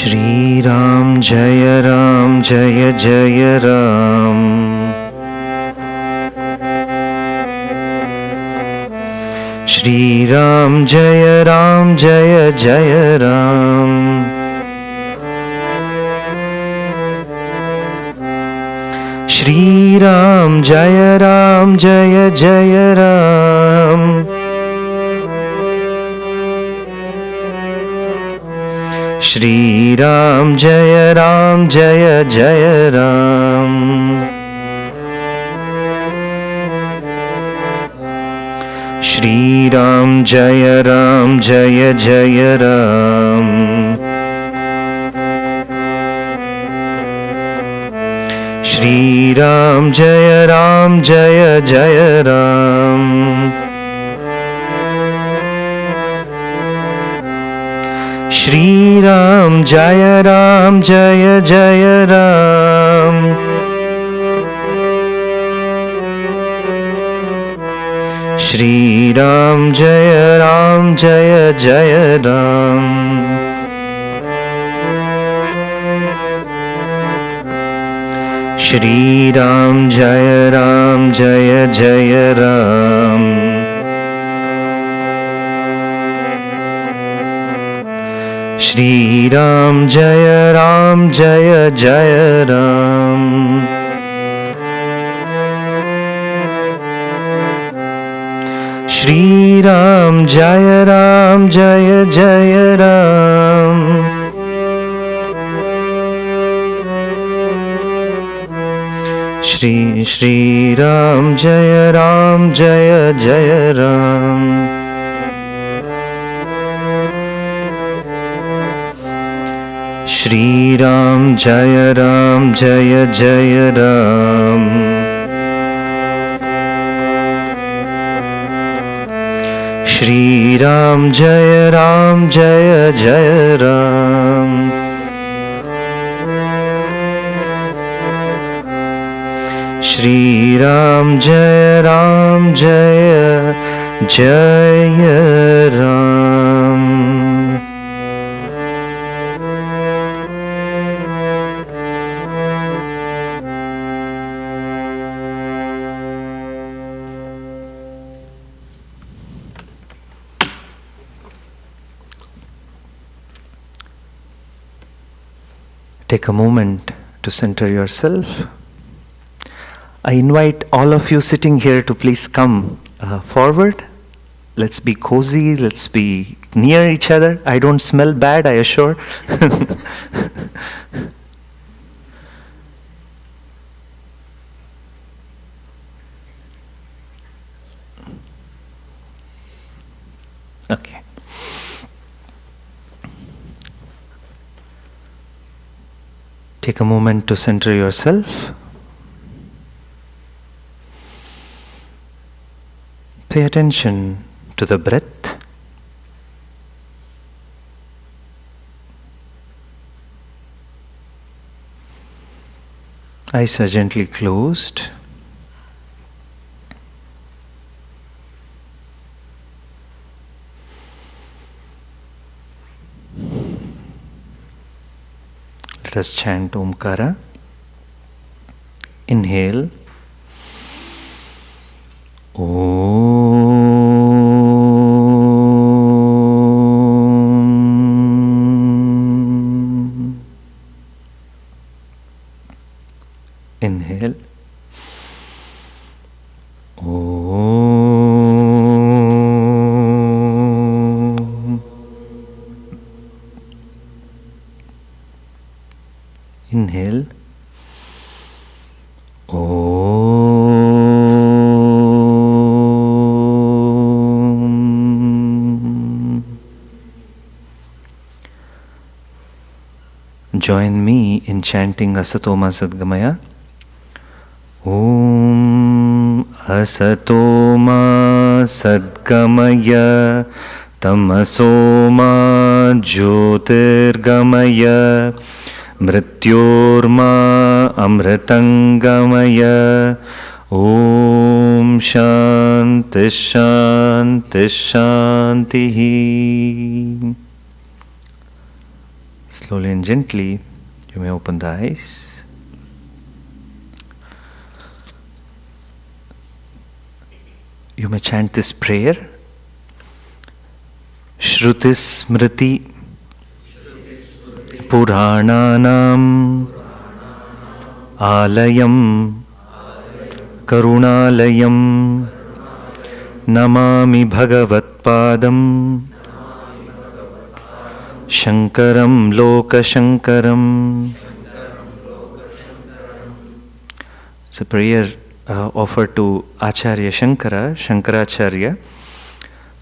Shri Ram Jaya Jaya Ram. Shri Ram Jaya Jaya Ram. Shri Ram Jaya Jaya Ram. Shri Ram Jaya Jaya Ram. Shri Ram Jaya Jaya Ram. Shri Ram Jaya Jaya Ram. Shri Ram Jaya Jaya Ram. Shri Ram Jaya Jaya Ram. Shri Ram Jaya Jaya Ram. Shri Ram Jaya Jaya Ram. Shri Ram Jaya Jaya Ram. Shri Ram Jaya Jaya Ram. Shri Ram Jaya Jaya Ram. Shri Ram Jaya Jaya Ram. Shri Ram Jaya Jaya Ram. Take a moment to center yourself. I invite all of you sitting here to please come forward. Let's be cozy, let's be near each other. I don't smell bad, I assure. Okay. Take a moment to center yourself. Pay attention to the breath. Eyes are gently closed. Let us chant Omkara. Inhale. Om. Inhale. Om. Inhale. Join me in chanting Asatoma Sadgamaya. Om Asatoma Sadgamaya Tamasoma Jyotirgamaya Mrityorma Amritangamaya. Om Shanti Shanti Shanti. Slowly and gently, you may open the eyes. You may chant this prayer. Shruti Smriti Purananam Alayam Karunalayam Namami Bhagavatpadam Shankaram Loka Shankaram. It's a prayer offered to Acharya Shankaracharya,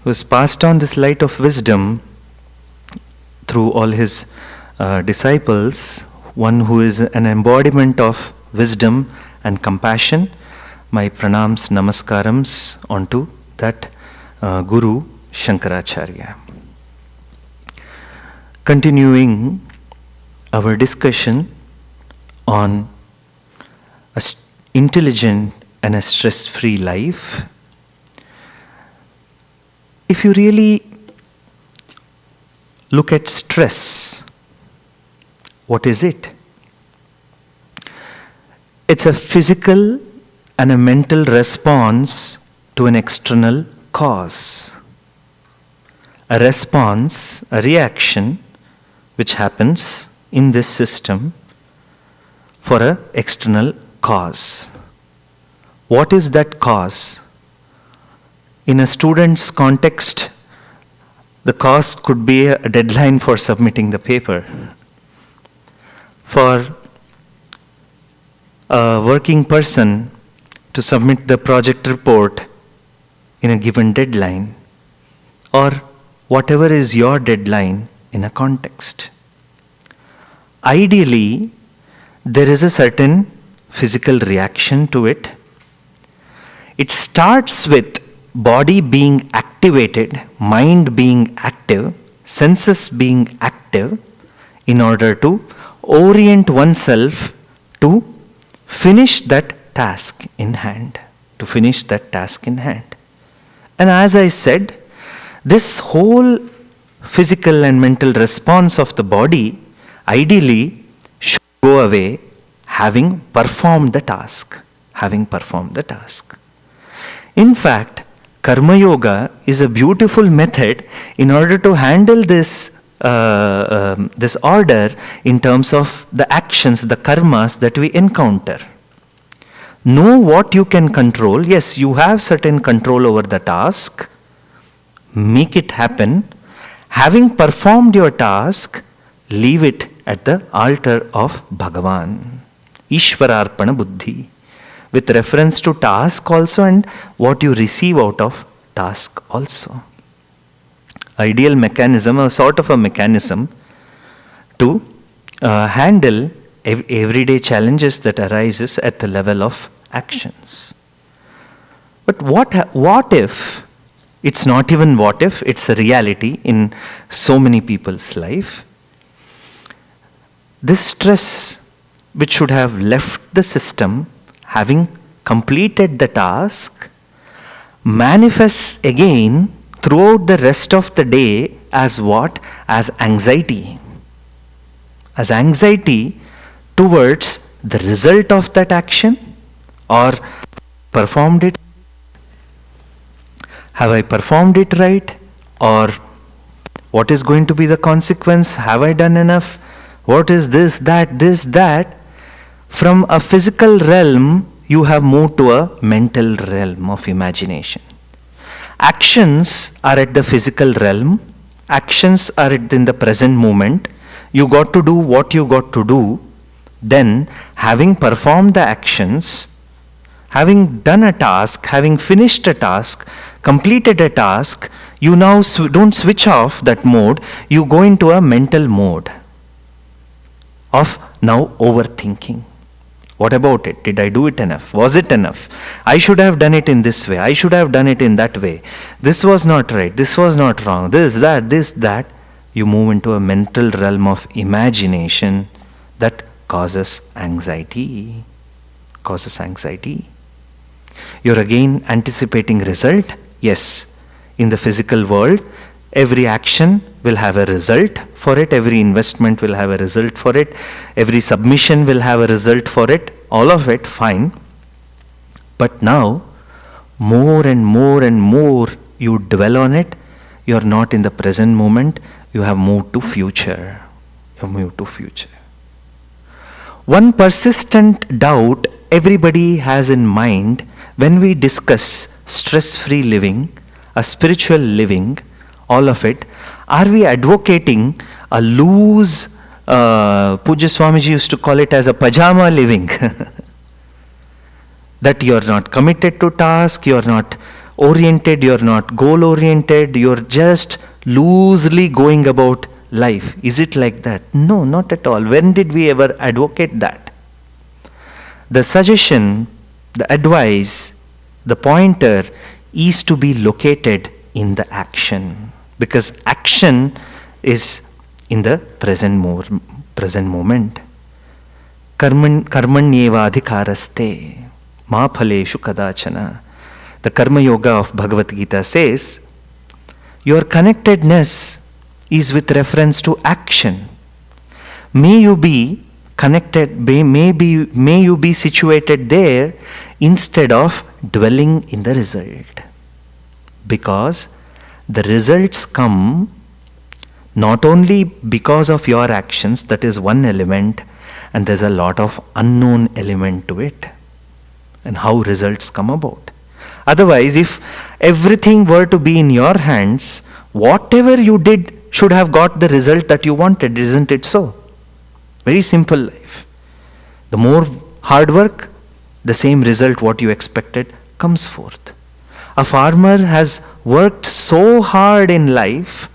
who has passed on this light of wisdom through all his disciples, one who is an embodiment of wisdom and compassion. My pranams, namaskarams onto that Guru Shankaracharya. Continuing our discussion on intelligent and a stress-free life. If you really look at stress, what is it? It's a physical and a mental response to an external cause. A response, a reaction, which happens in this system for an external cause. What is that cause? In a student's context, the cause could be a deadline for submitting the paper. For a working person to submit the project report in a given deadline, or whatever is your deadline in a context. Ideally, there is a certain physical reaction to it. It starts with body being activated, mind being active, senses being active in order to orient oneself to finish that task in hand. And as I said, this whole physical and mental response of the body ideally should go away having performed the task. In fact, Karma Yoga is a beautiful method in order to handle this order in terms of the actions, the karmas that we encounter. Know what you can control. Yes, you have certain control over the task. Make it happen. Having performed your task, leave it at the altar of Bhagavan. Ishwararpana buddhi. With reference to task also and what you receive out of task also. Ideal mechanism, a sort of a mechanism to handle everyday challenges that arises at the level of actions. But what if, it's not even what if, it's a reality in so many people's life. This stress which should have left the system, having completed the task, manifests again throughout the rest of the day as what? As anxiety. As anxiety towards the result of that action, or performed it. Have I performed it right? Or what is going to be the consequence? Have I done enough? What is this, that? From a physical realm, you have moved to a mental realm of imagination. Actions are at the physical realm. Actions are in the present moment. You got to do what you got to do. Then, having performed the actions, having done a task, having finished a task, completed a task, you now don't switch off that mode. You go into a mental mode of now overthinking. What about it? Did I do it enough? Was it enough? I should have done it in this way. I should have done it in that way. This was not right. This was not wrong. This, that. You move into a mental realm of imagination that causes anxiety. You're again anticipating result. Yes, in the physical world, every action will have a result for it. Every investment will have a result for it. Every submission will have a result for it. All of it, fine. But now, more and more and more you dwell on it, you are not in the present moment, you have moved to future. You have moved to future. One persistent doubt everybody has in mind when we discuss stress-free living, a spiritual living, all of it, are we advocating a loose, Pujya Swamiji used to call it as a pajama living, that you are not committed to task, you are not oriented, you are not goal oriented, you are just loosely going about life. Is it like that? No, not at all. When did we ever advocate that? The suggestion, the advice, the pointer is to be located in the action, because action is in the present moment. Karmanyeva adhikaraste ma phaleshu kadachana. The Karma Yoga of Bhagavad Gita says, your connectedness is with reference to action. May you be connected, may you be situated there instead of dwelling in the result. Because the results come not only because of your actions, that is one element, and there's a lot of unknown element to it, and how results come about. Otherwise, if everything were to be in your hands, whatever you did should have got the result that you wanted, isn't it so? Very simple life. The more hard work, the same result what you expected comes forth. A farmer has worked so hard in life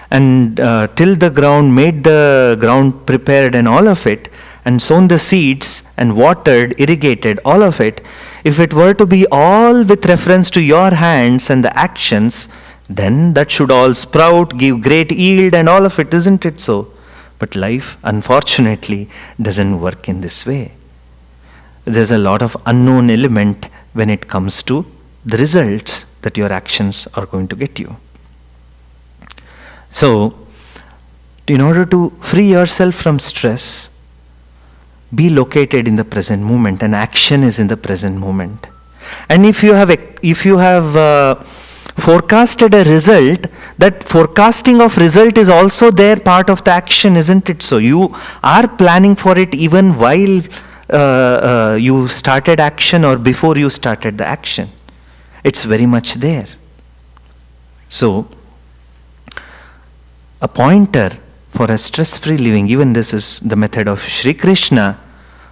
and tilled the ground, made the ground prepared and all of it, and sown the seeds and watered, irrigated, all of it. If it were to be all with reference to your hands and the actions, then that should all sprout, give great yield and all of it, isn't it so? But life, unfortunately, doesn't work in this way. There's a lot of unknown element when it comes to the results that your actions are going to get you. So, in order to free yourself from stress, be located in the present moment, and action is in the present moment. And if you have forecasted a result, that forecasting of result is also there, part of the action, isn't it? So you are planning for it even while you started action or before you started the action. It's very much there. So a pointer for a stress-free living, even this is the method of Sri Krishna,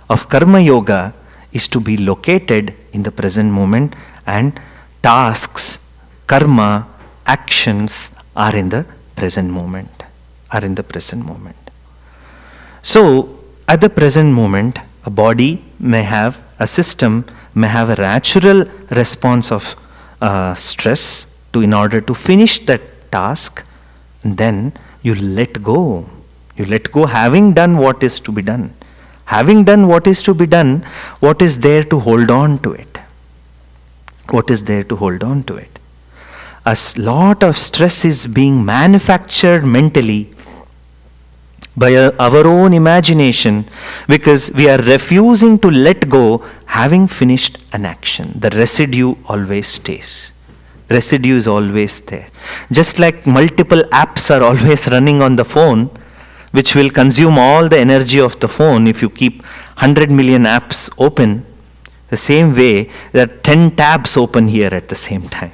of Karma Yoga, is to be located in the present moment, and tasks, karma, actions are in the present moment. So, at the present moment, a body may have, a system may have a natural response of stress in order to finish that task, and then you let go. You let go, having done what is to be done. Having done what is to be done, what is there to hold on to it? What is there to hold on to it? A lot of stress is being manufactured mentally by our own imagination, because we are refusing to let go having finished an action. The residue always stays. Residue is always there. Just like multiple apps are always running on the phone, which will consume all the energy of the phone if you keep 100 million apps open, the same way there are 10 tabs open here at the same time.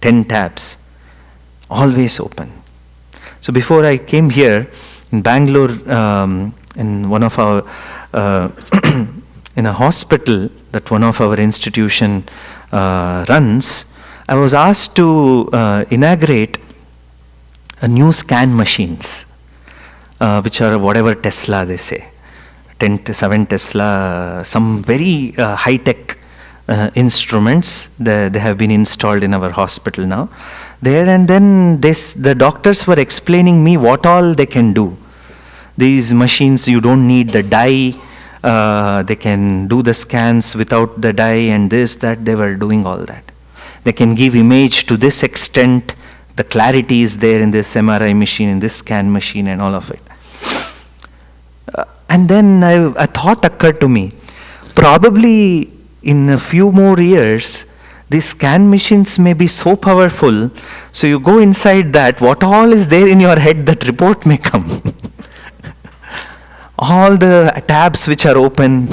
10 tabs, always open. So before I came here, in Bangalore, in one of our, in a hospital that one of our institution runs, I was asked to inaugurate a new scan machines, which are whatever Tesla they say, 7 Tesla, some very high-tech instruments. They have been installed in our hospital now. There, and then the doctors were explaining me what all they can do. These machines, you don't need the dye. They can do the scans without the dye, and this, that. They were doing all that. They can give image to this extent, The clarity is there in this MRI machine, in this scan machine, and all of it. And then a thought occurred to me. Probably in a few more years, these scan machines may be so powerful, so you go inside that, what all is there in your head, that report may come. All the tabs which are open,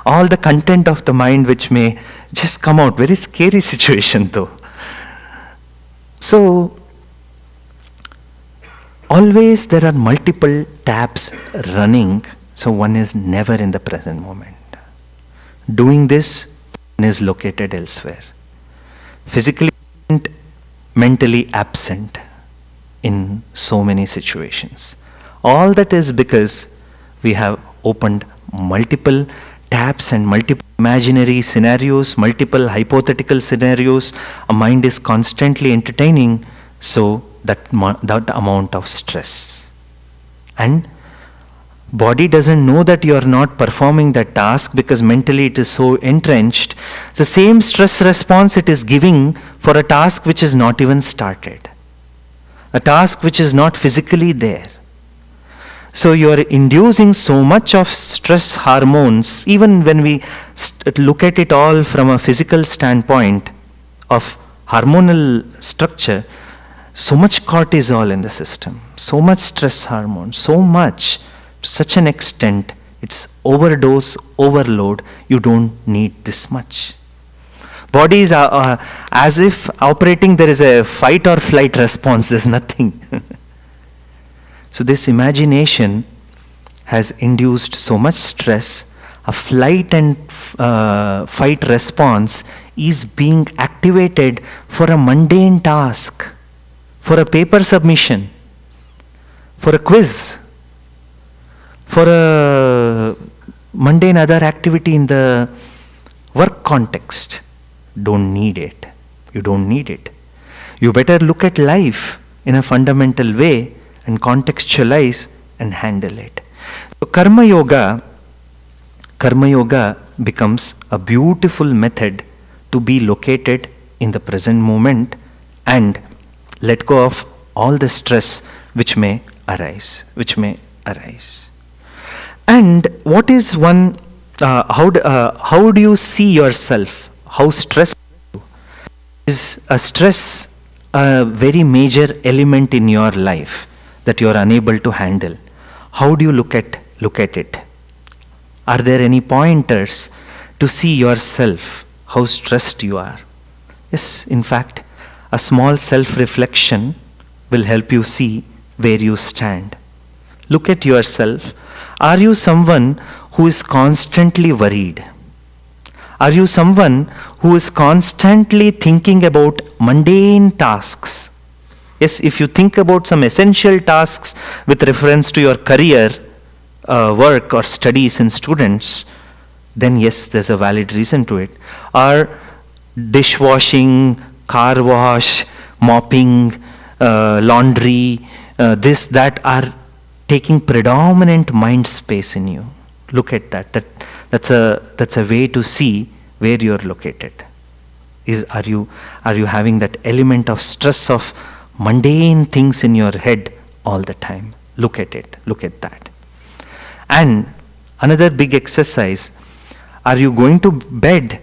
all the content of the mind which may just come out. Very scary situation though. So, always there are multiple tabs running, so one is never in the present moment. Doing this, one is located elsewhere. Physically present, mentally absent in so many situations. All that is because we have opened multiple tabs and multiple imaginary scenarios, multiple hypothetical scenarios. A mind is constantly entertaining, so that amount of stress. And body doesn't know that you are not performing that task because mentally it is so entrenched. The same stress response it is giving for a task which is not even started. A task which is not physically there. So you are inducing so much of stress hormones, even when we look at it all from a physical standpoint of hormonal structure, so much cortisol in the system, so much stress hormone, so much, to such an extent, it's overdose, overload, you don't need this much. Body is as if operating, there is a fight or flight response, there's nothing. So this imagination has induced so much stress. A flight and fight response is being activated for a mundane task, for a paper submission, for a quiz, for a mundane other activity in the work context. Don't need it. You don't need it. You better look at life in a fundamental way and contextualize and handle it. So Karma Yoga becomes a beautiful method to be located in the present moment and let go of all the stress which may arise. And what is one, how do you see yourself? How stressed are you? Is a stress a very major element in your life that you are unable to handle? How do you look at it? Are there any pointers to see yourself, how stressed you are? Yes, in fact, a small self-reflection will help you see where you stand. Look at yourself. Are you someone who is constantly worried? Are you someone who is constantly thinking about mundane tasks? Yes, if you think about some essential tasks with reference to your career, work or studies in students, then yes, there's a valid reason to it. Or dishwashing, car wash, mopping, laundry, this, that are taking predominant mind space in you. Look at that. That's a way to see where you're located. Are you having that element of stress of mundane things in your head all the time? Look at it. Look at that. And another big exercise, are you going to bed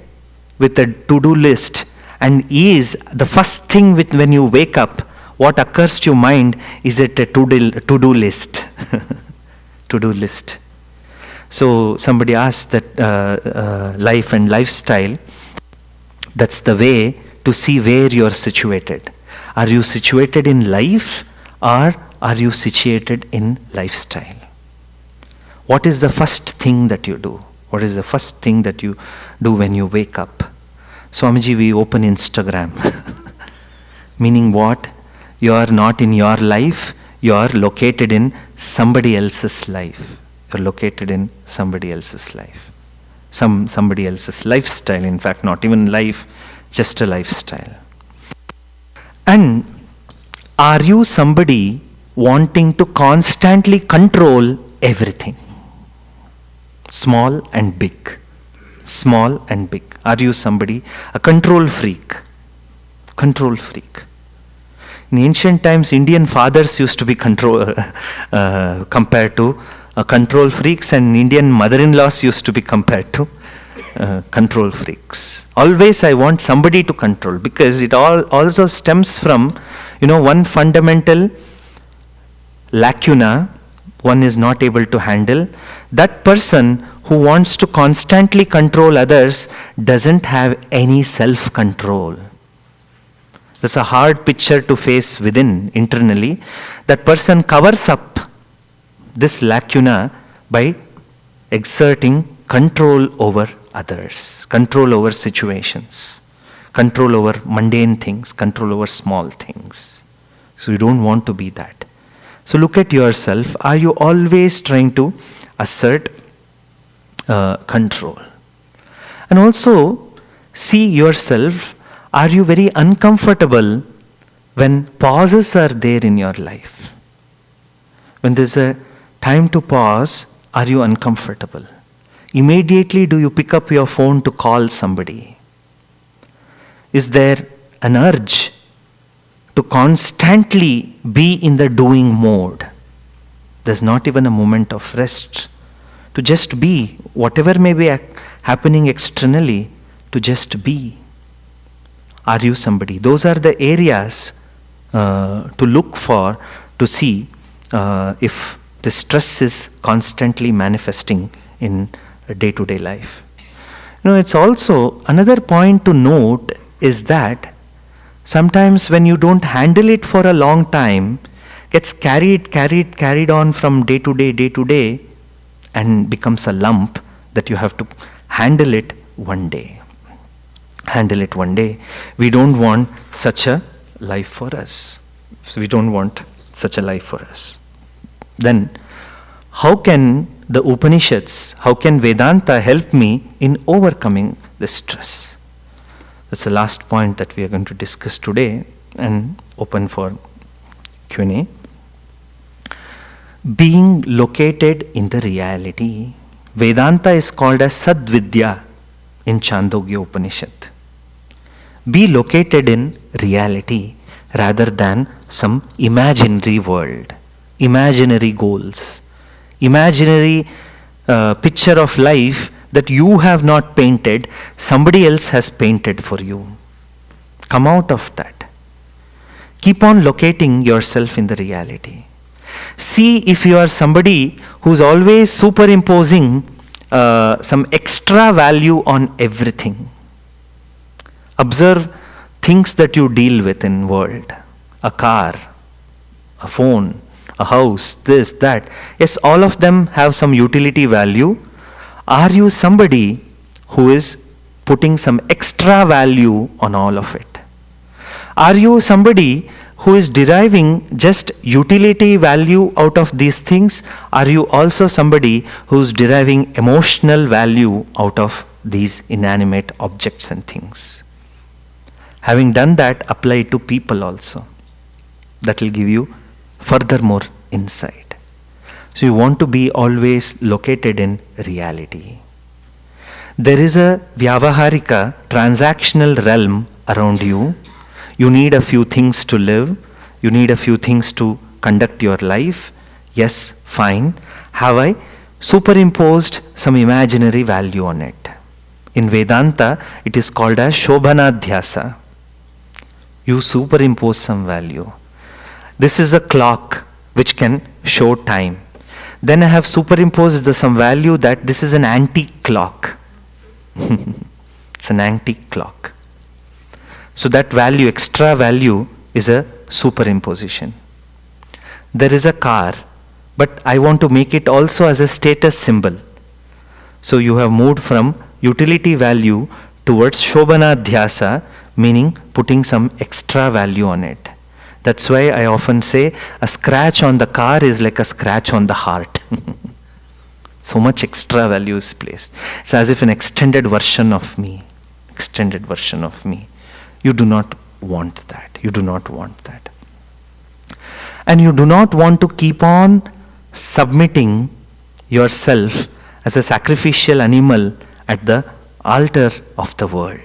with a to-do list, and is the first thing when you wake up, what occurs to your mind, is it a to-do list? To-do list. So somebody asked that life and lifestyle, that's the way to see where you're situated. Are you situated in life, or are you situated in lifestyle? What is the first thing that you do? What is the first thing that you do when you wake up? Swamiji, we open Instagram. Meaning what? You are not in your life, you are located in somebody else's life. You're located in somebody else's life. Somebody else's lifestyle, in fact, not even life, just a lifestyle. And are you somebody wanting to constantly control everything? Small and big. Small and big. Are you somebody, a control freak? Control freak. In ancient times, Indian fathers used to be compared to control freaks, and Indian mother-in-laws used to be compared to control freaks. Always I want somebody to control, because it all also stems from, one fundamental lacuna one is not able to handle. That person who wants to constantly control others doesn't have any self-control. That's a hard picture to face within, internally. That person covers up this lacuna by exerting control over others, control over situations, control over mundane things, control over small things. So you don't want to be that. So look at yourself. Are you always trying to assert control? And also see yourself. Are you very uncomfortable when pauses are there in your life? When there's a time to pause, are you uncomfortable? Immediately do you pick up your phone to call somebody? Is there an urge to constantly be in the doing mode? There's not even a moment of rest. To just be, whatever may be happening externally, to just be. Are you somebody? Those are the areas to look for, to see if the stress is constantly manifesting in day-to-day life. It's also another point to note is that sometimes when you don't handle it for a long time, gets carried on from day to day, and becomes a lump that you have to handle it one day. Handle it one day. We don't want such a life for us. So we don't want such a life for us. Then, how can the Upanishads, how can Vedanta help me in overcoming this stress? That's the last point that we are going to discuss today and open for Q&A. Being located in the reality. Vedanta is called as Sadvidya in Chandogya Upanishad. Be located in reality rather than some imaginary world, imaginary goals, imaginary picture of life that you have not painted, somebody else has painted for you. Come out of that. Keep on locating yourself in the reality. See if you are somebody who's always superimposing some extra value on everything. Observe things that you deal with in world. A car, a phone, a house, this, that. Yes, all of them have some utility value. Are you somebody who is putting some extra value on all of it? Are you somebody who is deriving just utility value out of these things? Are you also somebody who's deriving emotional value out of these inanimate objects and things? Having done that, apply it to people also. That will give you furthermore insight. So you want to be always located in reality. There is a vyavaharika, transactional realm around you. You need a few things to live. You need a few things to conduct your life. Yes, fine. Have I superimposed some imaginary value on it? In Vedanta, it is called as Shobhanadhyasa. You superimpose some value. This is a clock which can show time. Then I have superimposed some value that this is an antique clock. It's an antique clock. So that value, extra value, is a superimposition. There is a car, but I want to make it also as a status symbol. So you have moved from utility value towards Shobhanadhyasa, meaning putting some extra value on it. That's why I often say a scratch on the car is like a scratch on the heart. So much extra value is placed. It's as if an extended version of me. Extended version of me. You do not want that. You do not want that. And you do not want to keep on submitting yourself as a sacrificial animal at the altar of the world.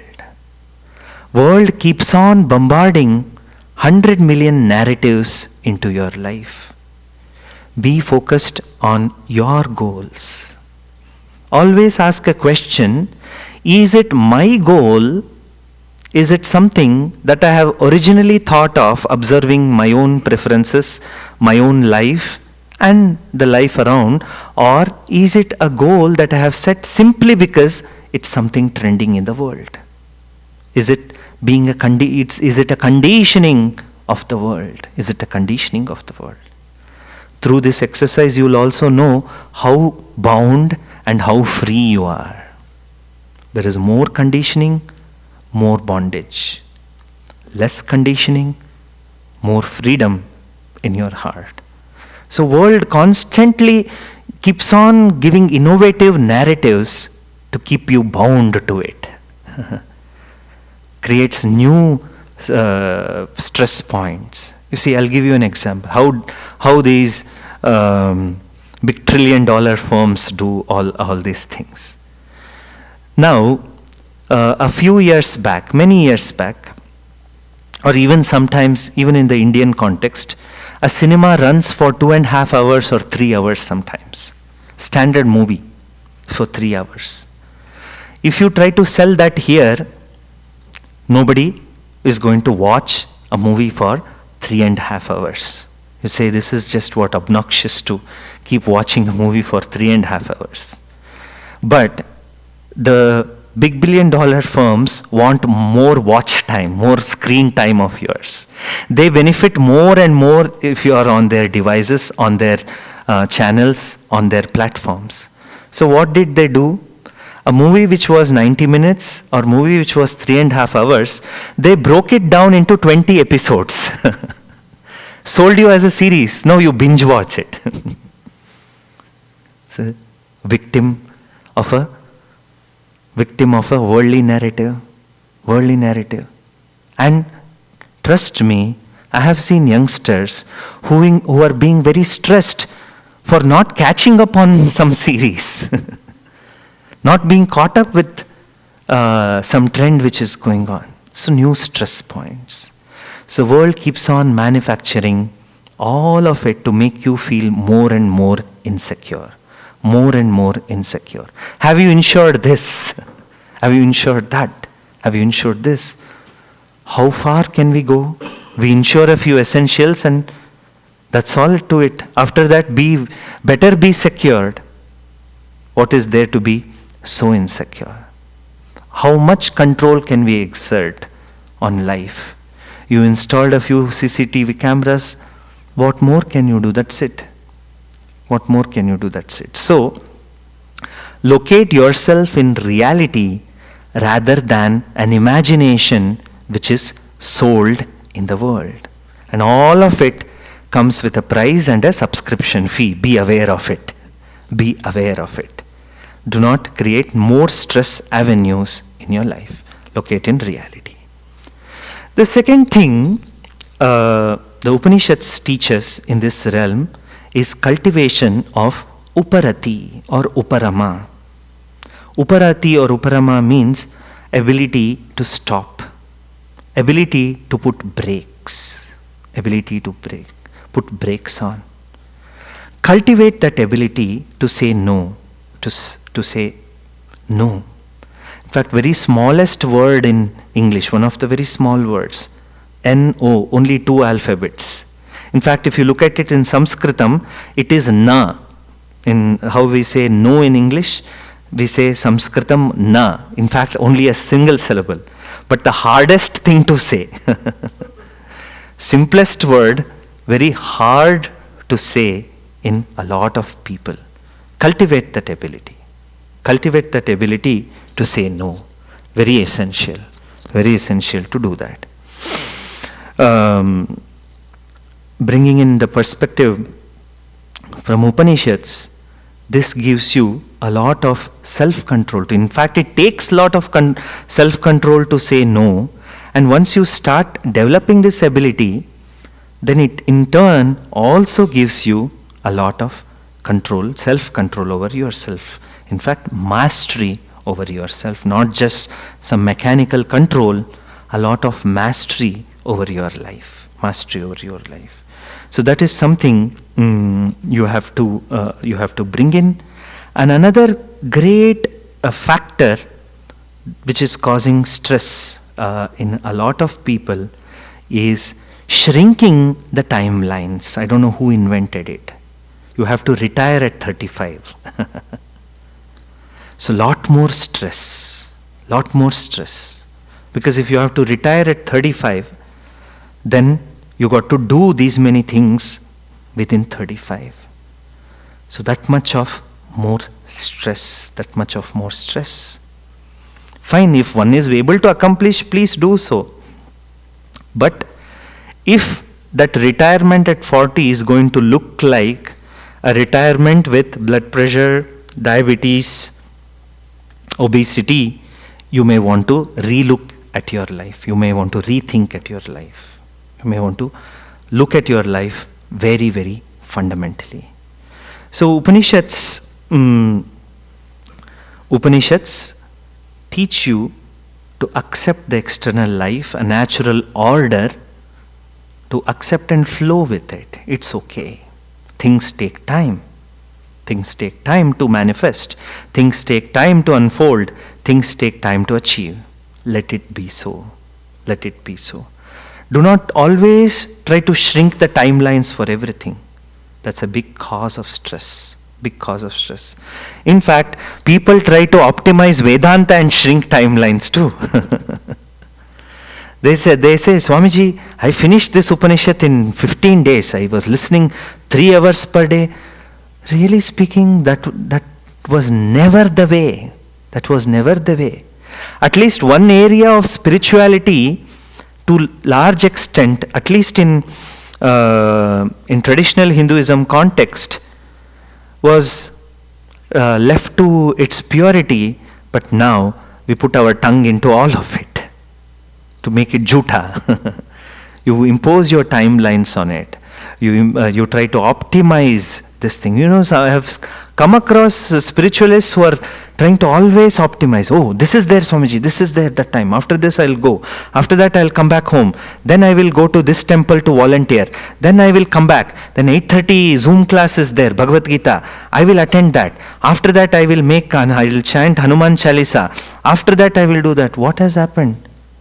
World keeps on bombarding 100 million narratives into your life. Be focused on your goals. Always ask a question, is it my goal? Is it something that I have originally thought of observing my own preferences, my own life, and the life around? Or is it a goal that I have set simply because it's something trending in the world? Is it is it a conditioning of the world? Is it a conditioning of the world? Through this exercise, you will also know how bound and how free you are. There is more conditioning, more bondage. Less conditioning, more freedom in your heart. So world constantly keeps on giving innovative narratives to keep you bound to it. Creates new stress points. You see, I'll give you an example. How these big trillion-dollar firms do all these things. Now, a few years back, many years back, or even sometimes, even in the Indian context, a cinema runs for 2.5 hours or 3 hours sometimes. Standard movie for 3 hours. If you try to sell that here, nobody is going to watch a movie for 3.5 hours. You say, this is just what obnoxious to keep watching a movie for 3.5 hours. But the big billion-dollar firms want more watch time, more screen time of yours. They benefit more and more if you are on their devices, on their channels, on their platforms. So what did they do? A movie which was 90 minutes or movie which was 3.5 hours, they broke it down into 20 episodes. Sold you as a series. Now you binge watch it. So, victim of a worldly narrative. And trust me, I have seen youngsters who are being very stressed for not catching up on some series. Not being caught up with some trend which is going on. So new stress points. So the world keeps on manufacturing all of it to make you feel more and more insecure. More and more insecure. Have you insured this? Have you insured that? Have you insured this? How far can we go? We insure a few essentials and that's all to it. After that, better be secured. What is there to be so insecure? How much control can we exert on life? You installed a few CCTV cameras. What more can you do? That's it. What more can you do? That's it. So, locate yourself in reality rather than an imagination which is sold in the world. And all of it comes with a price and a subscription fee. Be aware of it. Be aware of it. Do not create more stress avenues in your life. Locate in reality. The second thing the Upanishads teach us in this realm is cultivation of Uparti or Uparama. Uparati or Uparama means ability to stop, ability to put brakes, ability to put brakes on. Cultivate that ability to say no, to say no. In fact, very smallest word in English, one of the very small words, N-O, only 2 alphabets. In fact, if you look at it in Sanskritam, it is na. In how we say no in English, we say Sanskritam na. In fact, only a single syllable. But the hardest thing to say. Simplest word, very hard to say in a lot of people. Cultivate that ability. Cultivate that ability to say no. Very essential to do that. Bringing in the perspective from Upanishads, this gives you a lot of self-control. In fact, it takes a lot of self-control to say no. And once you start developing this ability, then it in turn also gives you a lot of control, self-control over yourself. In fact, mastery over yourself, not just some mechanical control, a lot of mastery over your life. mastery over your life. So that is something you have to bring in. And another great factor which is causing stress in a lot of people is shrinking the timelines. I don't know who invented it. You have to retire at 35. So lot more stress. Because if you have to retire at 35, then you got to do these many things within 35. So that much of more stress. Fine, if one is able to accomplish, please do so. But if that retirement at 40 is going to look like a retirement with blood pressure, diabetes, obesity, you may want to relook at your life. You may want to rethink at your life. You may want to look at your life very, very fundamentally. So Upanishads teach you to accept the external life, a natural order, to accept and flow with it. It's okay. Things take time. Things take time to manifest. Things take time to unfold. Things take time to achieve. Let it be so. Do not always try to shrink the timelines for everything. That's a big cause of stress. In fact, people try to optimize Vedanta and shrink timelines too. They say, Swamiji, I finished this Upanishad in 15 days. I was listening 3 hours per day. Really speaking, that was never the way. At least one area of spirituality, to large extent, at least in traditional Hinduism context, was left to its purity, but now we put our tongue into all of it to make it jhuta. You impose your timelines on it. You try to optimize this thing. So I have come across spiritualists who are trying to always optimize. Oh, this is there, Swamiji, this is there at that time. After this I'll go. After that I'll come back home. Then I will go to this temple to volunteer. Then I will come back. Then 8:30 Zoom class is there, Bhagavad Gita. I will attend that. After that I will chant Hanuman Chalisa. After that I will do that. What has happened?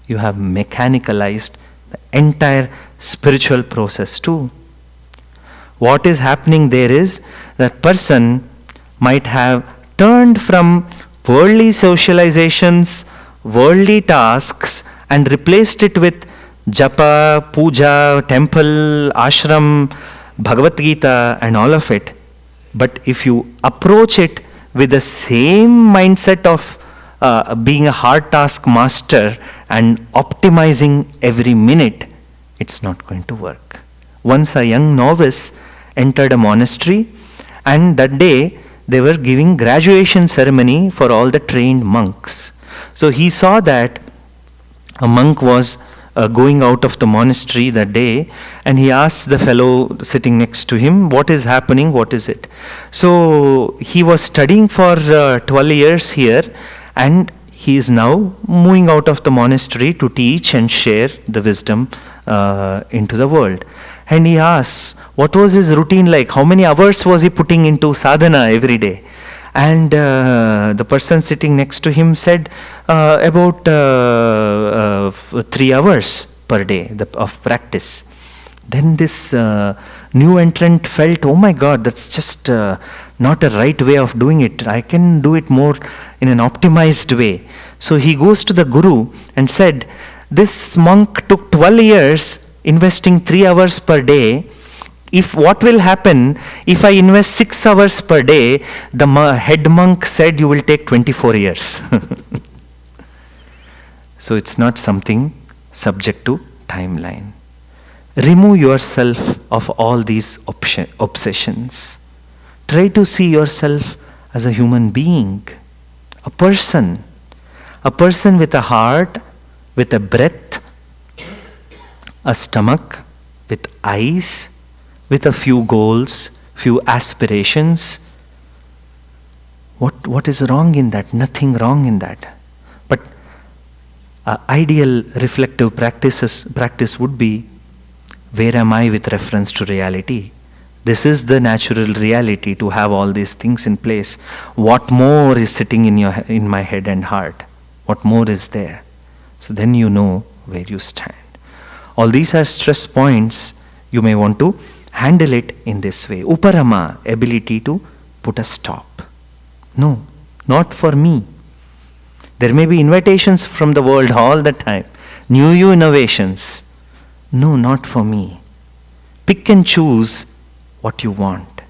You have mechanicalized the entire spiritual process too. What is happening there is that person might have turned from worldly socializations, worldly tasks, and replaced it with japa, puja, temple, ashram, Bhagavad Gita, and all of it. But if you approach it with the same mindset of being a hard task master and optimizing every minute, it's not going to work. Once a young novice entered a monastery, and that day they were giving graduation ceremony for all the trained monks. So he saw that a monk was going out of the monastery that day, and he asked the fellow sitting next to him, what is happening, what is it? So he was studying for 12 years here, and he is now moving out of the monastery to teach and share the wisdom into the world. And he asks, what was his routine like? How many hours was he putting into sadhana every day? And the person sitting next to him said, about 3 hours per day of practice. Then this new entrant felt, oh my God, that's just not a right way of doing it. I can do it more in an optimized way. So he goes to the guru and said, this monk took 12 years investing 3 hours per day. What will happen if I invest 6 hours per day? The head monk said you will take 24 years. So it's not something subject to timeline. Remove yourself of all these obsessions. Try to see yourself as a human being, a person with a heart, with a breath, a stomach, with eyes, with a few goals, few aspirations. What is wrong in that? Nothing wrong in that. But ideal reflective practice would be where am I with reference to reality? This is the natural reality to have all these things in place. What more is sitting in my head and heart? What more is there? So then you know where you stand. All these are stress points. You may want to handle it in this way. Uparama, ability to put a stop. No, not for me. There may be invitations from the world all the time. New innovations. No, not for me. Pick and choose what you want.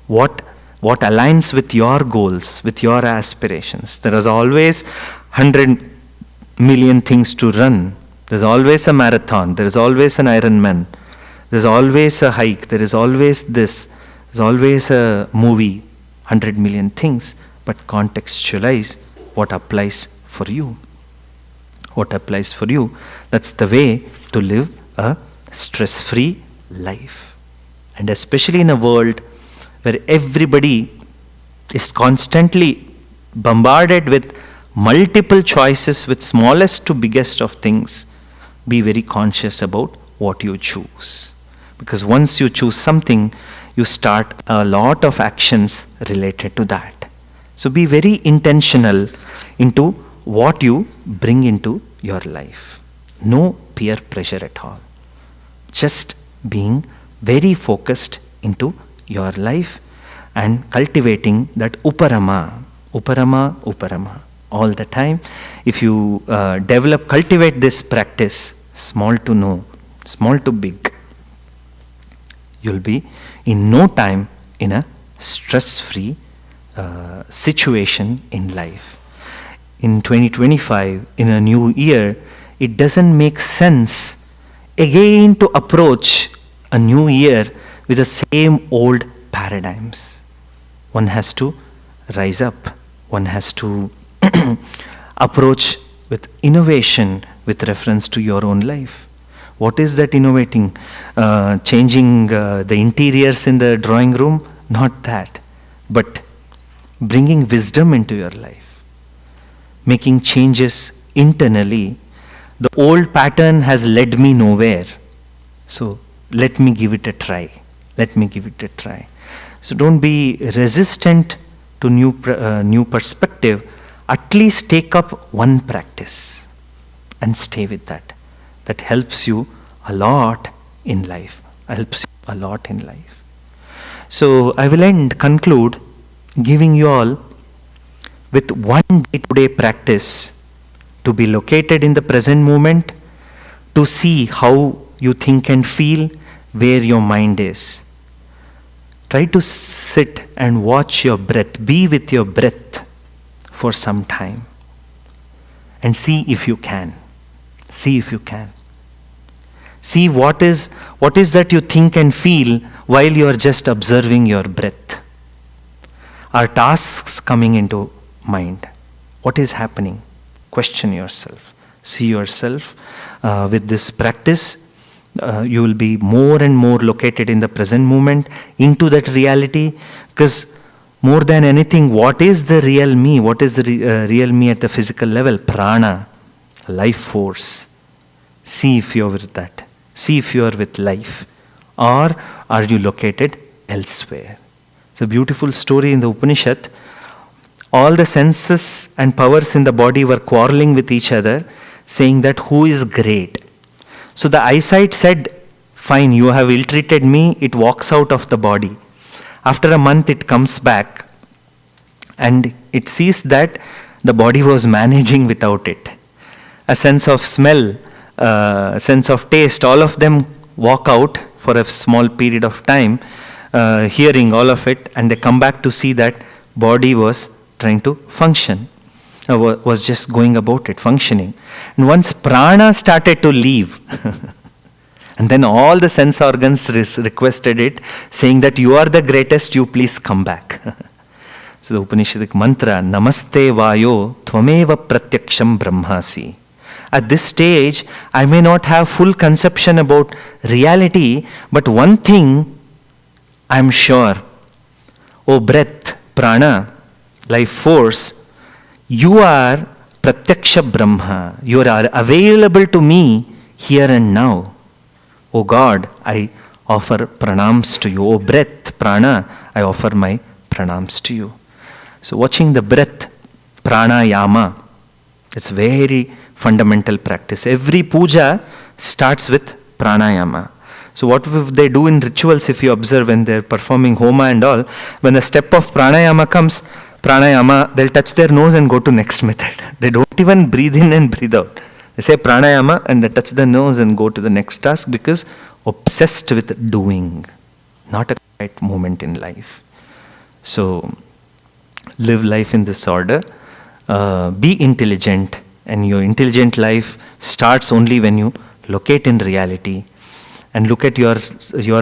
What aligns with your goals, with your aspirations. There is always 100 million things to run. There's always a marathon. There is always an Ironman. There's always a hike. There is always this. There's always a movie. 100 million things. But contextualize what applies for you. What applies for you. That's the way to live a stress-free life. And especially in a world where everybody is constantly bombarded with multiple choices, with smallest to biggest of things, be very conscious about what you choose. Because once you choose something, you start a lot of actions related to that. So be very intentional into what you bring into your life. No peer pressure at all. Just being very focused into your life and cultivating that uparama, all the time. If you cultivate this practice, small to no, small to big, you'll be in no time in a stress-free situation in life. In 2025, in a new year, it doesn't make sense again to approach a new year with the same old paradigms. One has to rise up. One has to approach with innovation with reference to your own life. What is that innovating? Changing the interiors in the drawing room? Not that. But bringing wisdom into your life. Making changes internally. The old pattern has led me nowhere. So let me give it a try. So don't be resistant to new perspective. At least take up one practice and stay with that. That helps you a lot in life. So I will conclude giving you all with one day-to-day practice to be located in the present moment, to see how you think and feel, where your mind is. Try to sit and watch your breath, be with your breath for some time and see if you can. See what is that you think and feel while you are just observing your breath. Are tasks coming into mind? What is happening? Question yourself. See yourself. With this practice, you will be more and more located in the present moment, into that reality. Because more than anything, what is the real me? What is the real me at the physical level? Prana, life force. See if you are with that. See if you are with life. Or are you located elsewhere? It's a beautiful story in the Upanishad. All the senses and powers in the body were quarreling with each other, saying that who is great. So the eyesight said, fine, you have ill-treated me, it walks out of the body. After a month it comes back and it sees that the body was managing without it. A sense of smell, sense of taste, all of them walk out for a small period of time, hearing all of it, and they come back to see that body was trying to function, was just going about it, functioning. And once prana started to leave, and then all the sense organs requested it, saying that you are the greatest, you please come back. So the Upanishadic mantra, Namaste Vayo Tvameva Pratyaksham Brahmasi. At this stage, I may not have full conception about reality, but one thing I am sure, O breath, prana, life force, you are Pratyaksha Brahma. You are available to me here and now. O God, I offer pranams to you. O breath, prana, I offer my pranams to you. So watching the breath, pranayama, it's very fundamental practice. Every puja starts with pranayama. So what they do in rituals, if you observe when they're performing homa and all, when the step of pranayama comes, pranayama, they'll touch their nose and go to next method. They don't even breathe in and breathe out. They say pranayama and they touch the nose and go to the next task because obsessed with doing, not a quiet moment in life. So live life in this order. Be intelligent, and your intelligent life starts only when you locate in reality and look at your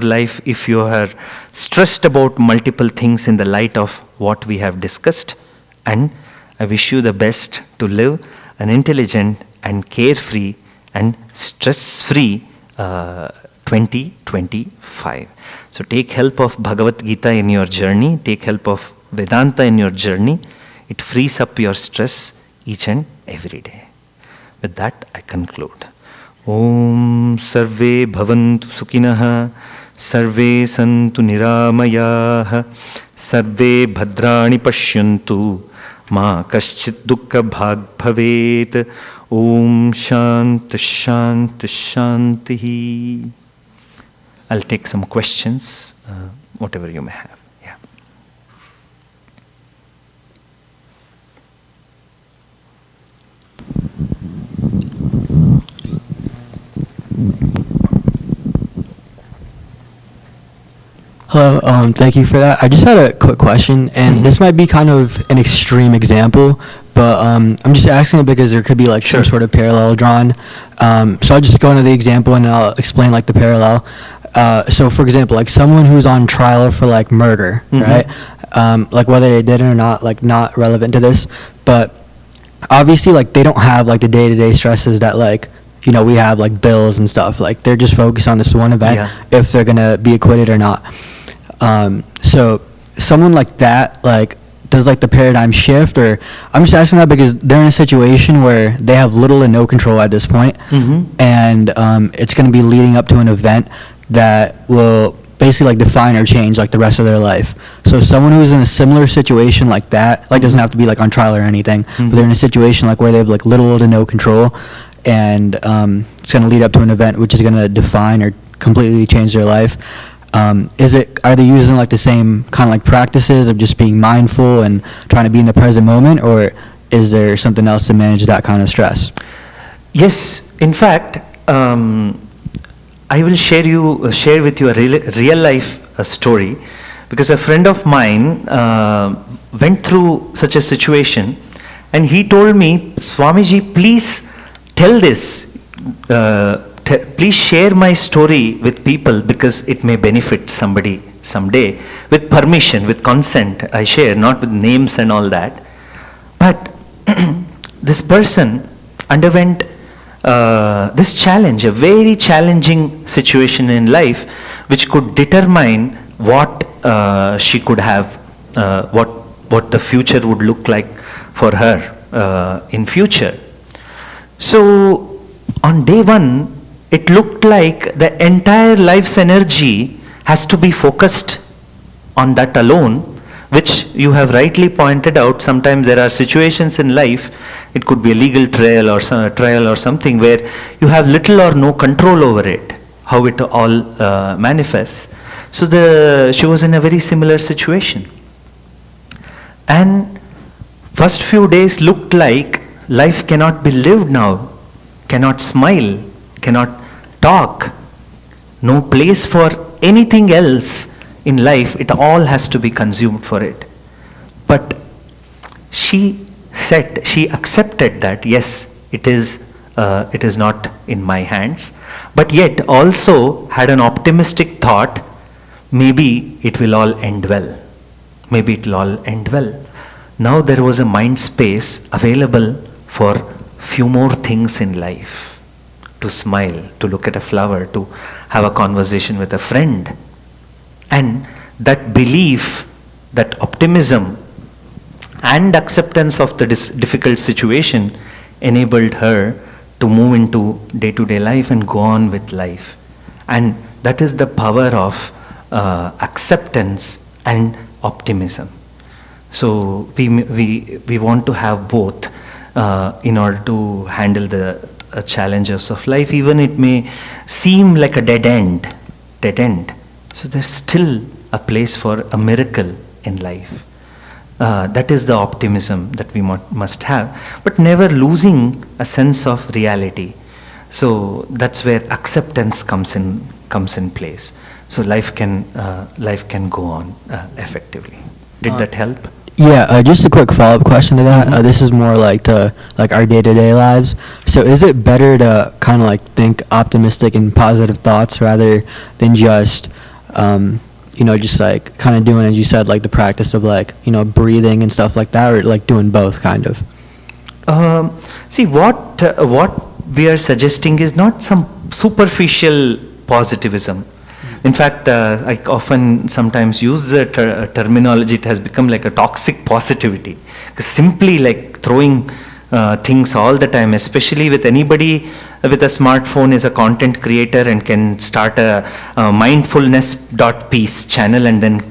life. If you are stressed about multiple things in the light of what we have discussed, and I wish you the best to live an intelligent and carefree and stress-free 2025. So take help of Bhagavad Gita in your journey, take help of Vedanta in your journey. It frees up your stress each and every day. With that, I conclude. Om Sarve Bhavantu Sukhinah, Sarve Santu Niramayah, Sarve Bhadrani Pashyantu, Ma Kaschit Dukkha Bhag Bhavet. Om Shanti Shanti Shanti. I'll take some questions, whatever you may have. Yeah. Hello, thank you for that. I just had a quick question, and this might be kind of an extreme example, but I'm just asking it because there could be like some sort of parallel drawn. So I'll just go into the example and I'll explain like the parallel. So for example, like someone who's on trial for like murder, right? Like whether they did it or not, like not relevant to this, but obviously like they don't have like the day-to-day stresses that like, you know, we have like bills and stuff. Like they're just focused on this one event, if they're gonna be acquitted or not. So someone like that, like, does like the paradigm shift? Or I'm just asking that because they're in a situation where they have little to no control at this point, and it's going to be leading up to an event that will basically like define or change like the rest of their life. So someone who's in a similar situation like that, like doesn't have to be like on trial or anything, but they're in a situation like where they have like little to no control, and it's going to lead up to an event which is going to define or completely change their life. Are they using like the same kind of like practices of just being mindful and trying to be in the present moment, or is there something else to manage that kind of stress? Yes, in fact, I will share with you a real life story, because a friend of mine went through such a situation, and he told me, Swamiji, please tell this. Please share my story with people because it may benefit somebody someday. With permission, with consent, I share, not with names and all that. But this person underwent this challenge, a very challenging situation in life, which could determine what she could have, what the future would look like for her in future. So on day one, it looked like the entire life's energy has to be focused on that alone, which you have rightly pointed out. Sometimes there are situations in life, it could be a legal trial or something where you have little or no control over it, how it all manifests. So she was in a very similar situation. And first few days looked like life cannot be lived now, cannot smile, cannot talk, no place for anything else in life. It all has to be consumed for it. But she accepted that, yes, it is not in my hands, but yet also had an optimistic thought, maybe it will all end well. Maybe it will all end well. Now there was a mind space available for few more things in life. To smile, to look at a flower, to have a conversation with a friend. And that belief, that optimism and acceptance of the difficult situation enabled her to move into day-to-day life and go on with life. And that is the power of acceptance and optimism. So we want to have both in order to handle the challenges of life. Even it may seem like a dead end. So there's still a place for a miracle in life. That is the optimism that we must have, but never losing a sense of reality. So that's where acceptance comes in place. So life can go on effectively. Did that help? Yeah, just a quick follow-up question to that. Mhm. This is more like our day-to-day lives. So is it better to kind of like think optimistic and positive thoughts rather than just, just like kind of doing, as you said, like the practice of like, breathing and stuff like that, or like doing both kind of? See, what we are suggesting is not some superficial positivism. In fact, I often sometimes use the terminology, it has become like a toxic positivity. Because simply like throwing things all the time, especially with anybody with a smartphone is a content creator and can start a mindfulness.peace channel and then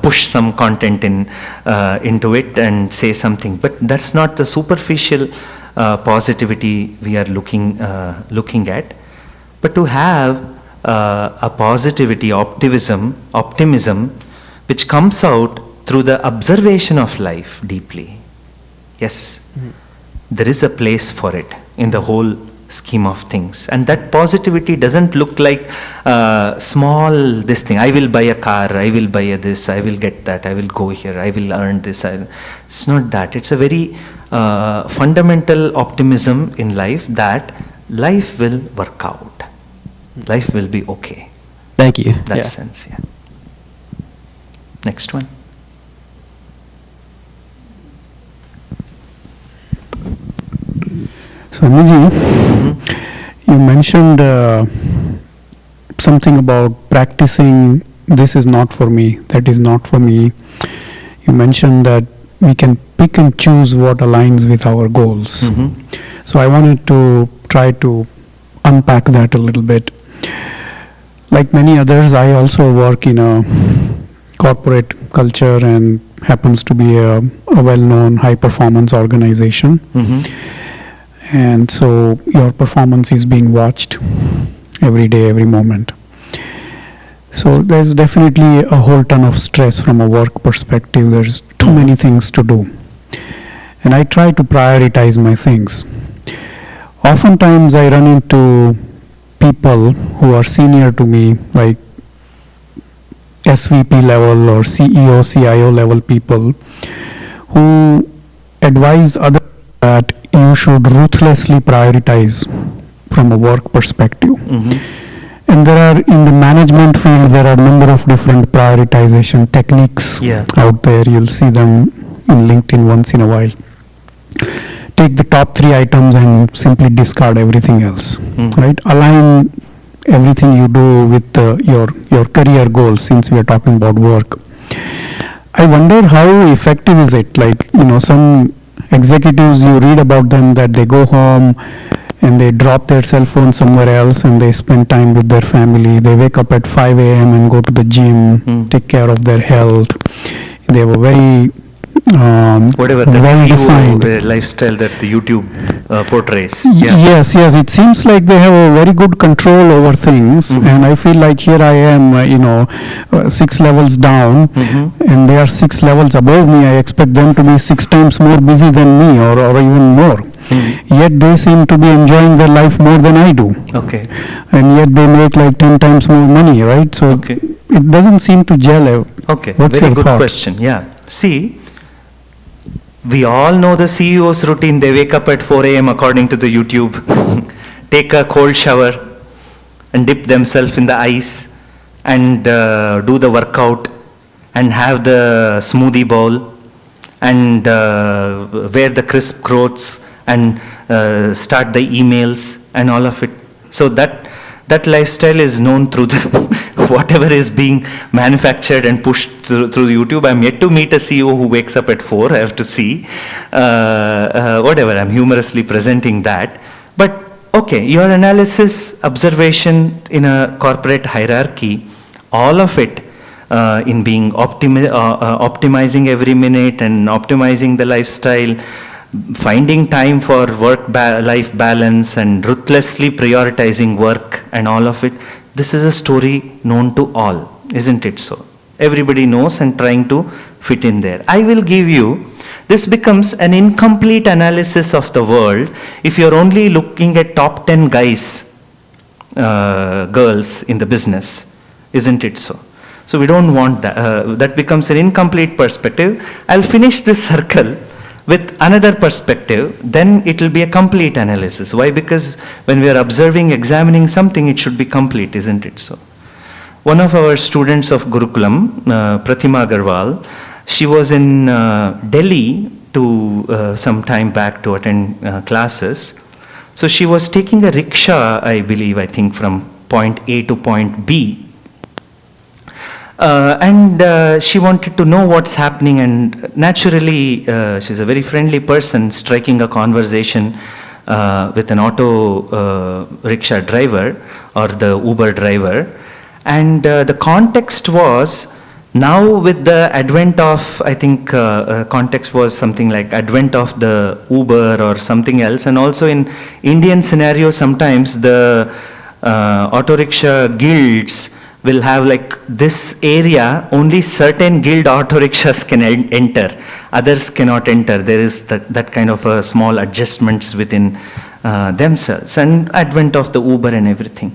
push some content into it and say something. But that's not the superficial positivity we are looking at. But to have a positivity, optimism, which comes out through the observation of life deeply. Yes, there is a place for it in the whole scheme of things. And that positivity doesn't look like small this thing. I will buy a car, I will buy this, I will get that, I will go here, I will earn this. It's not that. It's a very fundamental optimism in life that life will work out. Life will be okay. Thank you. That sense, yeah. Next one. So, Amiji, you mentioned something about practicing, this is not for me, that is not for me. You mentioned that we can pick and choose what aligns with our goals. So I wanted to try to unpack that a little bit. Like many others, I also work in a corporate culture and happens to be a well-known high-performance organization. And so your performance is being watched every day, every moment. So there's definitely a whole ton of stress from a work perspective. There's too many things to do. And I try to prioritize my things. Oftentimes I run into people who are senior to me, like SVP level or CEO, CIO level people, who advise others that you should ruthlessly prioritize from a work perspective. And there are, in the management field, there are a number of different prioritization techniques out there. You'll see them in LinkedIn once in a while. Take the top 3 items and simply discard everything else, right? Align everything you do with your career goals, since we are talking about work. I wonder how effective is it? Like, some executives, you read about them that they go home and they drop their cell phone somewhere else and they spend time with their family. They wake up at 5 a.m. and go to the gym, take care of their health. They have a very whatever the CEO lifestyle that the YouTube portrays. Yes, it seems like they have a very good control over things, and I feel like here I am, 6 levels down, and they are 6 levels above me. I expect them to be 6 times more busy than me, or even more. Yet they seem to be enjoying their life more than I do. Okay. And yet they make like 10 times more money, right? So it doesn't seem to gel. Okay, What's very your good thought? question. Yeah. See, we all know the CEO's routine. They wake up at 4 a.m. according to the YouTube, take a cold shower and dip themselves in the ice and do the workout and have the smoothie bowl and wear the crisp clothes and start the emails and all of it. So that lifestyle is known through the whatever is being manufactured and pushed through YouTube. I'm yet to meet a CEO who wakes up at 4. I have to see. Whatever, I'm humorously presenting that. But Okay, your analysis, observation in a corporate hierarchy, all of it in being optimizing every minute and optimizing the lifestyle, finding time for life balance and ruthlessly prioritizing work and all of it, this is a story known to all, isn't it so? Everybody knows and trying to fit in there. I will give you, this becomes an incomplete analysis of the world if you're only looking at top 10 guys, girls in the business, isn't it so? So we don't want that. That becomes an incomplete perspective. I'll finish this circle with another perspective, then it will be a complete analysis. Why? Because when we are observing, examining something, it should be complete, isn't it so? One of our students of Gurukulam, Pratima Agarwal, she was in Delhi to some time back to attend classes. So she was taking a rickshaw, I believe, I think from point A to point B. And she wanted to know what's happening, and naturally she's a very friendly person, striking a conversation with an auto rickshaw driver or the Uber driver. And the context was, now with the advent of, I think context was something like advent of the Uber or something else, and also in Indian scenario sometimes the auto rickshaw guilds will have like this area, only certain guild auto rickshaws can enter, others cannot enter. There is that kind of a small adjustments within themselves, and advent of the Uber and everything.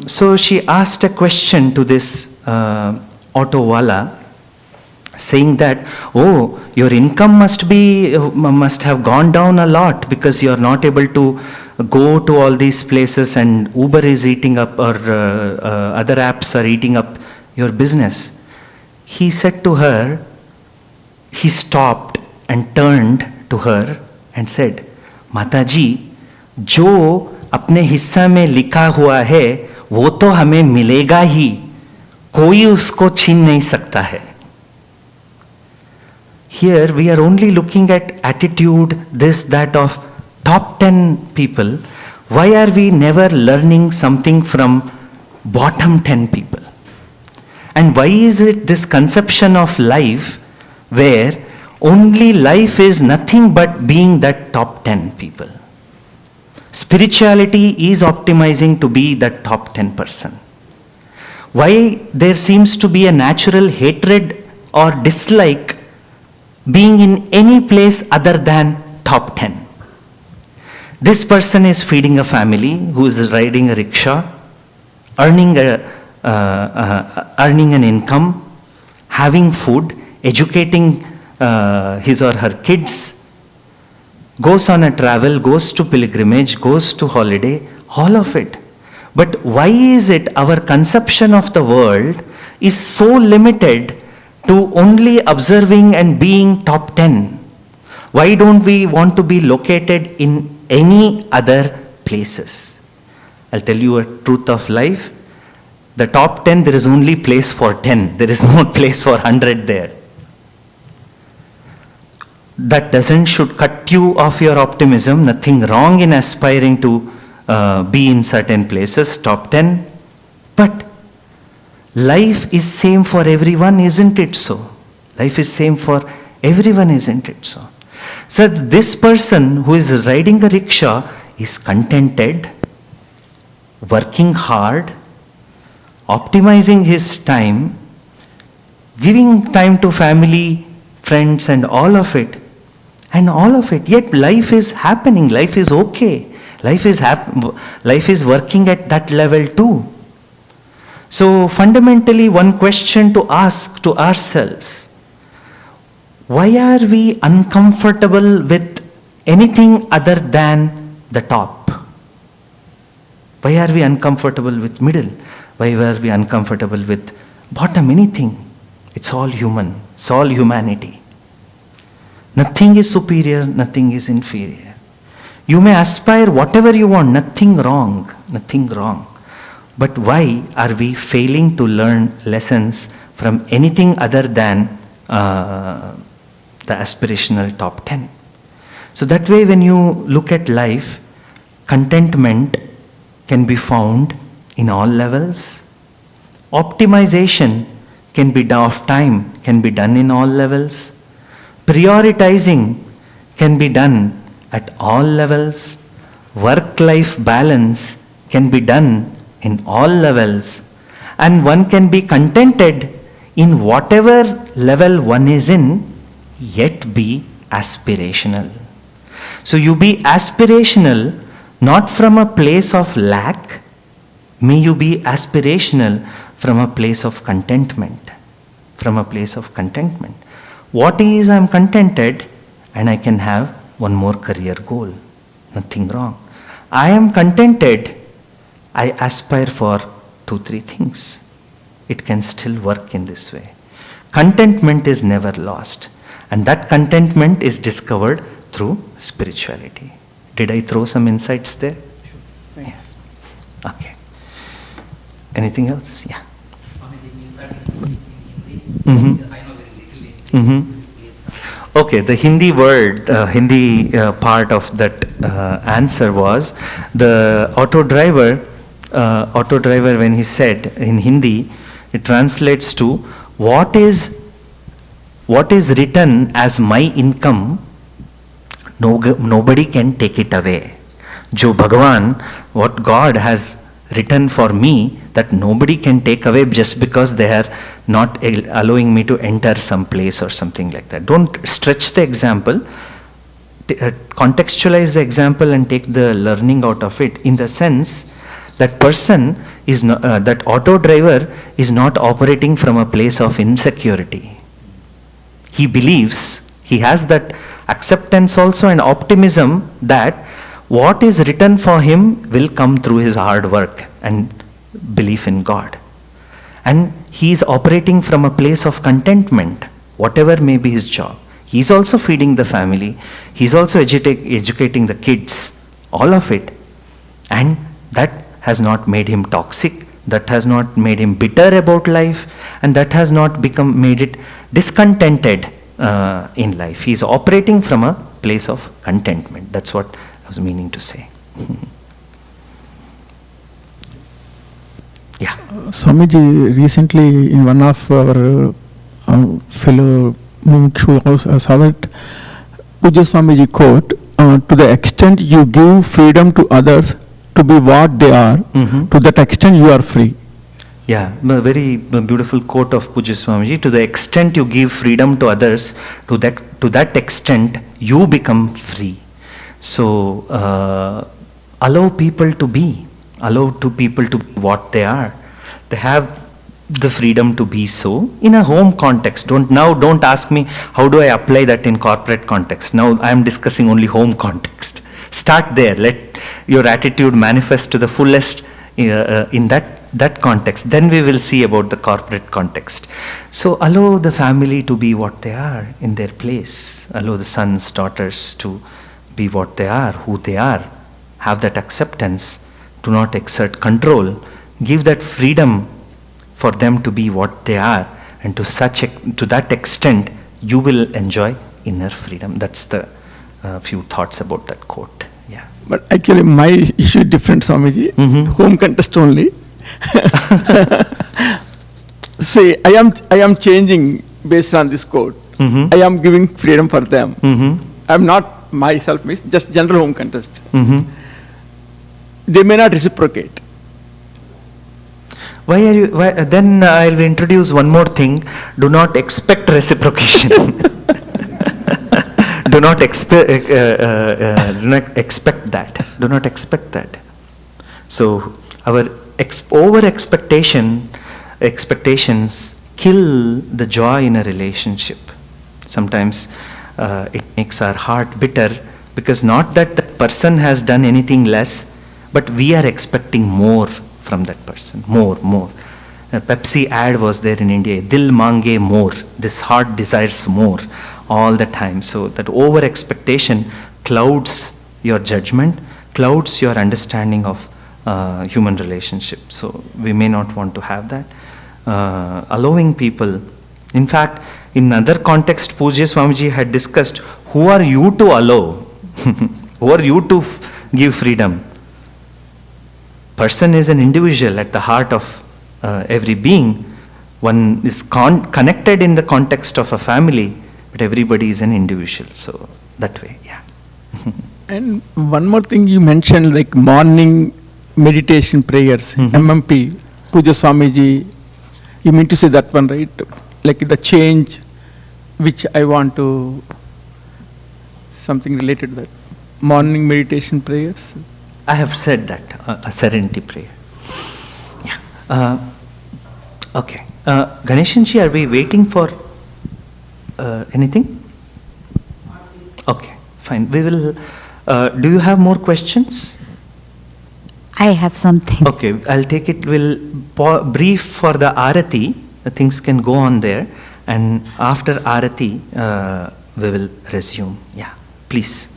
So she asked a question to this auto wala, saying that, oh, your income must have gone down a lot because you are not able to go to all these places, and Uber is eating up, or other apps are eating up your business. He said to her, he stopped and turned to her and said, Mataji, जो अपने हिस्सा में लिखा हुआ है वो तो हमें मिलेगा ही, कोई उसको छीन नहीं सकता है. Here we are only looking at attitude, this, that of top 10 people. Why are we never learning something from bottom 10 people? And why is it this conception of life where only life is nothing but being that top 10 people? Spirituality is optimizing to be that top 10%. Why there seems to be a natural hatred or dislike being in any place other than top 10? This person is feeding a family who is riding a rickshaw, earning an income, having food, educating his or her kids, goes on a travel, goes to pilgrimage, goes to holiday, all of it. But why is it our conception of the world is so limited to only observing and being top 10? Why don't we want to be located in any other places? I'll tell you a truth of life. The top 10, there is only place for 10. There is no place for 100 there. That should cut you off your optimism. Nothing wrong in aspiring to be in certain places, top 10. But life is same for everyone, isn't it so? Life is same for everyone, isn't it so? So this person who is riding a rickshaw is contented, working hard, optimizing his time, giving time to family, friends and all of it. And all of it. Yet life is happening, life is okay. Life is working at that level too. So fundamentally, one question to ask to ourselves, why are we uncomfortable with anything other than the top? Why are we uncomfortable with middle? Why are we uncomfortable with bottom? Anything. It's all human. It's all humanity. Nothing is superior, nothing is inferior. You may aspire whatever you want, nothing wrong, nothing wrong. But why are we failing to learn lessons from anything other than the aspirational top 10? So that way when you look at life, Contentment can be found in all levels. Optimization can be done of time, can be done in all levels. Prioritizing can be done at all levels. Work-life balance can be done in all levels. And one can be contented in whatever level one is in, yet be aspirational. So you be aspirational not from a place of lack, may you be aspirational from a place of contentment. From a place of contentment. What is I am contented and I can have one more career goal. Nothing wrong. I am contented, I aspire for 2-3 things. It can still work in this way. Contentment is never lost. And that contentment is discovered through spirituality. Did I throw some insights there? Sure. Yeah. Okay. Anything else? Yeah. Mm-hmm. Mm-hmm. Okay, the Hindi word, Hindi part of that answer was the auto driver when he said in Hindi, it translates to what is written as my income, nobody can take it away. Jo Bhagavan, what God has written for me, that nobody can take away just because they are not allowing me to enter some place or something like that. Don't stretch the example, contextualize the example and take the learning out of it, in the sense that person is not, that auto driver is not operating from a place of insecurity. He believes, he has that acceptance also and optimism that what is written for him will come through his hard work and belief in God. And he is operating from a place of contentment, whatever may be his job. He is also feeding the family, he is also educating the kids, all of it. And that has not made him toxic, that has not made him bitter about life, and that has not made it discontented in life. He is operating from a place of contentment. That's what I was meaning to say. Yeah. Swamiji, recently in one of our fellow Mukshu saw that Puja Swamiji quote, to the extent you give freedom to others to be what they are, to that extent you are free. Yeah, a very beautiful quote of Puja Swamiji. To the extent you give freedom to others, to that extent you become free. So allow people to be. Allow people to be what they are. They have the freedom to be so in a home context. Don't ask me how do I apply that in corporate context. Now I am discussing only home context. Start there. Let your attitude manifest to the fullest in that context. Then we will see about the corporate context. So allow the family to be what they are in their place. Allow the sons, daughters to be what they are, who they are. Have that acceptance. Do not exert control. Give that freedom for them to be what they are, and to that extent you will enjoy inner freedom. That's the few thoughts about that quote. Yeah. But actually my issue is different, Swamiji. Home contest only. See, I am changing based on this quote. I am giving freedom for them. I am not myself, just general home contest. They may not reciprocate. Then I'll introduce one more thing. Do not expect reciprocation. Do not expect that. Do not expect that. So our over expectations kill the joy in a relationship. Sometimes it makes our heart bitter, because not that the person has done anything less, but we are expecting more from that person, more. A Pepsi ad was there in India, Dil mange more, this heart desires more all the time. So that over expectation clouds your judgment, clouds your understanding of human relationships. So we may not want to have that. Allowing people, in fact, in another context, Pujya Swamiji had discussed, who are you to allow? Who are you to give freedom? person is an individual at the heart of every being. One is connected in the context of a family, but everybody is an individual. So that way, yeah. And one more thing you mentioned, like morning meditation prayers, MMP, Puja Swamiji, you mean to say that one, right? Like the change which I want to, something related to that. Morning meditation prayers. I have said that, a serenity prayer. Yeah. Okay. Ganeshanji, are we waiting for anything? Okay, fine. We will. Do you have more questions? I have something. Okay, I'll take it. We'll brief for the Arati. Things can go on there, and after Arati, we will resume. Yeah, please.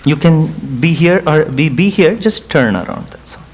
You can be here or be here. Just turn around. That's all.